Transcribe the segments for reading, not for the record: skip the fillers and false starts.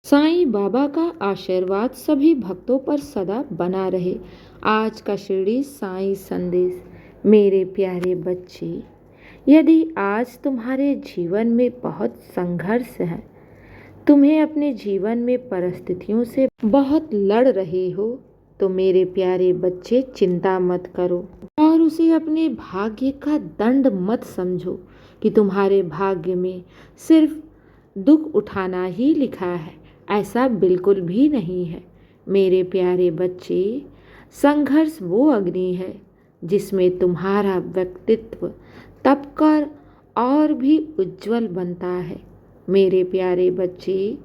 साईं बाबा का आशीर्वाद सभी भक्तों पर सदा बना रहे। आज का शिरडी साईं संदेश। मेरे प्यारे बच्चे, यदि आज तुम्हारे जीवन में बहुत संघर्ष है, तुम्हें अपने जीवन में परिस्थितियों से बहुत लड़ रहे हो, तो मेरे प्यारे बच्चे चिंता मत करो और उसे अपने भाग्य का दंड मत समझो कि तुम्हारे भाग्य में सिर्फ दुख उठाना ही लिखा है। ऐसा बिल्कुल भी नहीं है मेरे प्यारे बच्चे। संघर्ष वो अग्नि है जिसमें तुम्हारा व्यक्तित्व तपकर और भी उज्जवल बनता है। मेरे प्यारे बच्चे,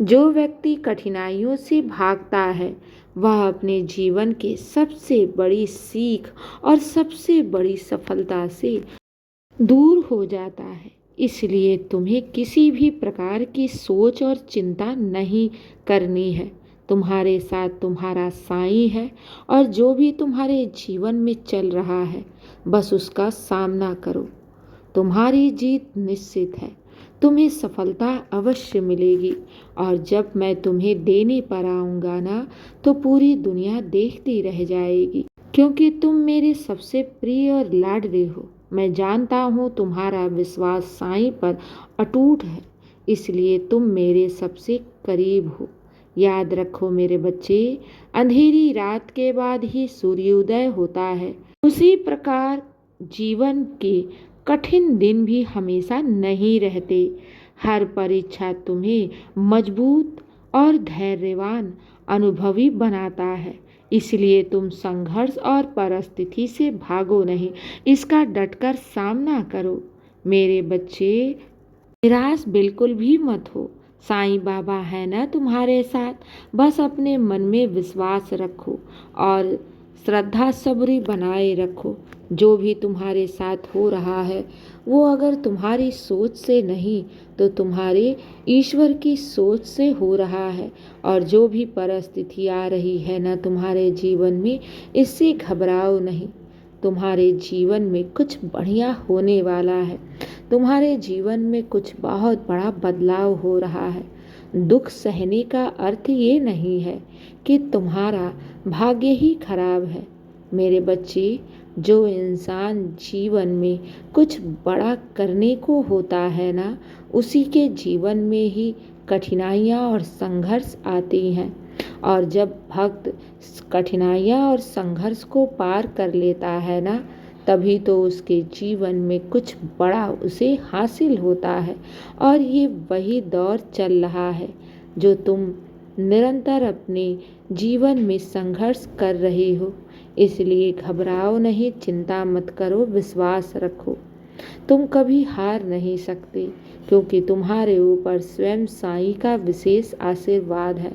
जो व्यक्ति कठिनाइयों से भागता है वह अपने जीवन के सबसे बड़ी सीख और सबसे बड़ी सफलता से दूर हो जाता है। इसलिए तुम्हें किसी भी प्रकार की सोच और चिंता नहीं करनी है। तुम्हारे साथ तुम्हारा साईं है और जो भी तुम्हारे जीवन में चल रहा है बस उसका सामना करो। तुम्हारी जीत निश्चित है, तुम्हें सफलता अवश्य मिलेगी। और जब मैं तुम्हें देने पर आऊँगा ना, तो पूरी दुनिया देखती रह जाएगी, क्योंकि तुम मेरे सबसे प्रिय और लाडले हो। मैं जानता हूँ तुम्हारा विश्वास साईं पर अटूट है, इसलिए तुम मेरे सबसे करीब हो। याद रखो मेरे बच्चे, अंधेरी रात के बाद ही सूर्योदय होता है। उसी प्रकार जीवन के कठिन दिन भी हमेशा नहीं रहते। हर परीक्षा तुम्हें मजबूत और धैर्यवान अनुभवी बनाता है। इसलिए तुम संघर्ष और परिस्थिति से भागो नहीं, इसका डटकर सामना करो। मेरे बच्चे, निराश बिल्कुल भी मत हो। साईं बाबा है ना तुम्हारे साथ। बस अपने मन में विश्वास रखो और श्रद्धा सबरी बनाए रखो। जो भी तुम्हारे साथ हो रहा है वो अगर तुम्हारी सोच से नहीं तो तुम्हारे ईश्वर की सोच से हो रहा है। और जो भी परिस्थिति आ रही है ना तुम्हारे जीवन में, इससे घबराओ नहीं। तुम्हारे जीवन में कुछ बढ़िया होने वाला है। तुम्हारे जीवन में कुछ बहुत बड़ा बदलाव हो रहा है। दुख सहने का अर्थ ये नहीं है कि तुम्हारा भाग्य ही खराब है। मेरे बच्चे, जो इंसान जीवन में कुछ बड़ा करने को होता है ना, उसी के जीवन में ही कठिनाइयाँ और संघर्ष आती हैं। और जब भक्त कठिनाइयाँ और संघर्ष को पार कर लेता है ना, तभी तो उसके जीवन में कुछ बड़ा उसे हासिल होता है। और ये वही दौर चल रहा है जो तुम निरंतर अपने जीवन में संघर्ष कर रहे हो। इसलिए घबराओ नहीं, चिंता मत करो, विश्वास रखो। तुम कभी हार नहीं सकते, क्योंकि तुम्हारे ऊपर स्वयं साईं का विशेष आशीर्वाद है।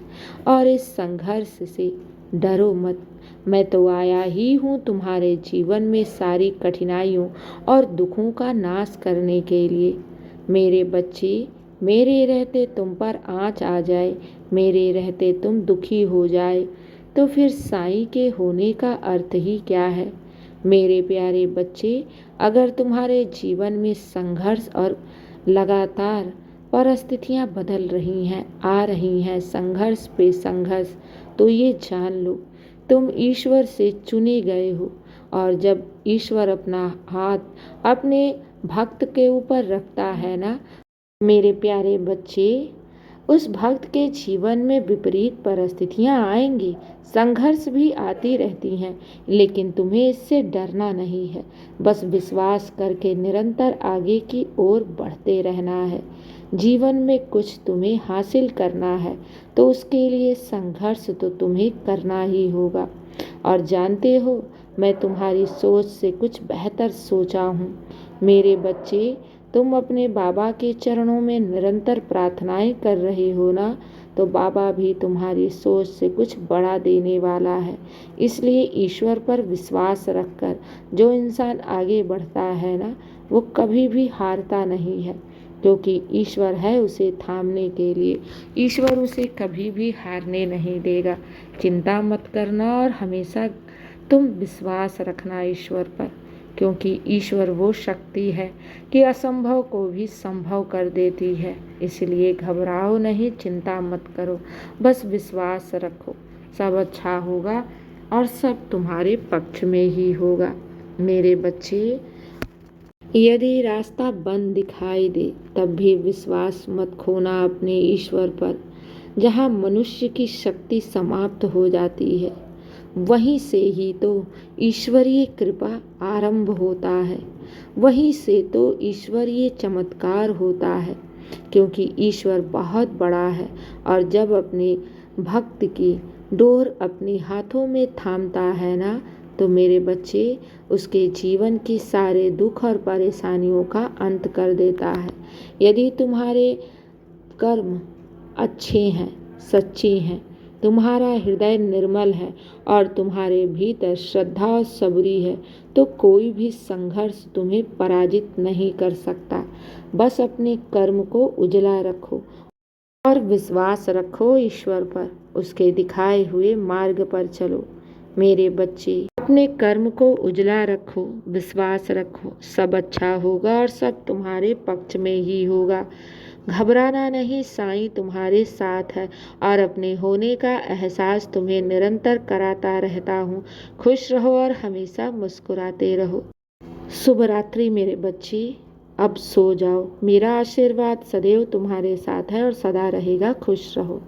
और इस संघर्ष से डरो मत। मैं तो आया ही हूँ तुम्हारे जीवन में सारी कठिनाइयों और दुखों का नाश करने के लिए। मेरे बच्चे, मेरे रहते तुम पर आँच आ जाए, मेरे रहते तुम दुखी हो जाए, तो फिर साईं के होने का अर्थ ही क्या है। मेरे प्यारे बच्चे, अगर तुम्हारे जीवन में संघर्ष और लगातार परिस्थितियाँ बदल रही हैं, आ रही हैं, संघर्ष पे संघर्ष, तो ये जान लो तुम ईश्वर से चुने गए हो। और जब ईश्वर अपना हाथ अपने भक्त के ऊपर रखता है ना, मेरे प्यारे बच्चे, उस भक्त के जीवन में विपरीत परिस्थितियां आएंगी, संघर्ष भी आती रहती हैं, लेकिन तुम्हें इससे डरना नहीं है। बस विश्वास करके निरंतर आगे की ओर बढ़ते रहना है। जीवन में कुछ तुम्हें हासिल करना है तो उसके लिए संघर्ष तो तुम्हें करना ही होगा। और जानते हो, मैं तुम्हारी सोच से कुछ बेहतर सोचा हूँ। मेरे बच्चे, तुम अपने बाबा के चरणों में निरंतर प्रार्थनाएं कर रहे हो ना, तो बाबा भी तुम्हारी सोच से कुछ बड़ा देने वाला है। इसलिए ईश्वर पर विश्वास रखकर जो इंसान आगे बढ़ता है ना, वो कभी भी हारता नहीं है, क्योंकि ईश्वर है उसे थामने के लिए। ईश्वर उसे कभी भी हारने नहीं देगा। चिंता मत करना और हमेशा तुम विश्वास रखना ईश्वर पर। क्योंकि ईश्वर वो शक्ति है कि असंभव को भी संभव कर देती है। इसलिए घबराओ नहीं, चिंता मत करो, बस विश्वास रखो। सब अच्छा होगा और सब तुम्हारे पक्ष में ही होगा। मेरे बच्चे, यदि रास्ता बंद दिखाई दे तब भी विश्वास मत खोना अपने ईश्वर पर। जहाँ मनुष्य की शक्ति समाप्त हो जाती है, वहीं से ही तो ईश्वरीय कृपा आरंभ होता है, वहीं से तो ईश्वरीय चमत्कार होता है। क्योंकि ईश्वर बहुत बड़ा है और जब अपने भक्त की डोर अपने हाथों में थामता है ना, तो मेरे बच्चे, उसके जीवन के सारे दुख और परेशानियों का अंत कर देता है। यदि तुम्हारे कर्म अच्छे हैं, सच्चे हैं, तुम्हारा हृदय निर्मल है और तुम्हारे भीतर श्रद्धा और सबरी है, तो कोई भी संघर्ष तुम्हें पराजित नहीं कर सकता। बस अपने कर्म को उजला रखो और विश्वास रखो ईश्वर पर, उसके दिखाए हुए मार्ग पर चलो। मेरे बच्चे, अपने कर्म को उजला रखो, विश्वास रखो, सब अच्छा होगा और सब तुम्हारे पक्ष में ही होगा। घबराना नहीं, साईं तुम्हारे साथ है और अपने होने का एहसास तुम्हें निरंतर कराता रहता हूँ। खुश रहो और हमेशा मुस्कुराते रहो। शुभ रात्रि मेरे बच्चे, अब सो जाओ। मेरा आशीर्वाद सदैव तुम्हारे साथ है और सदा रहेगा। खुश रहो।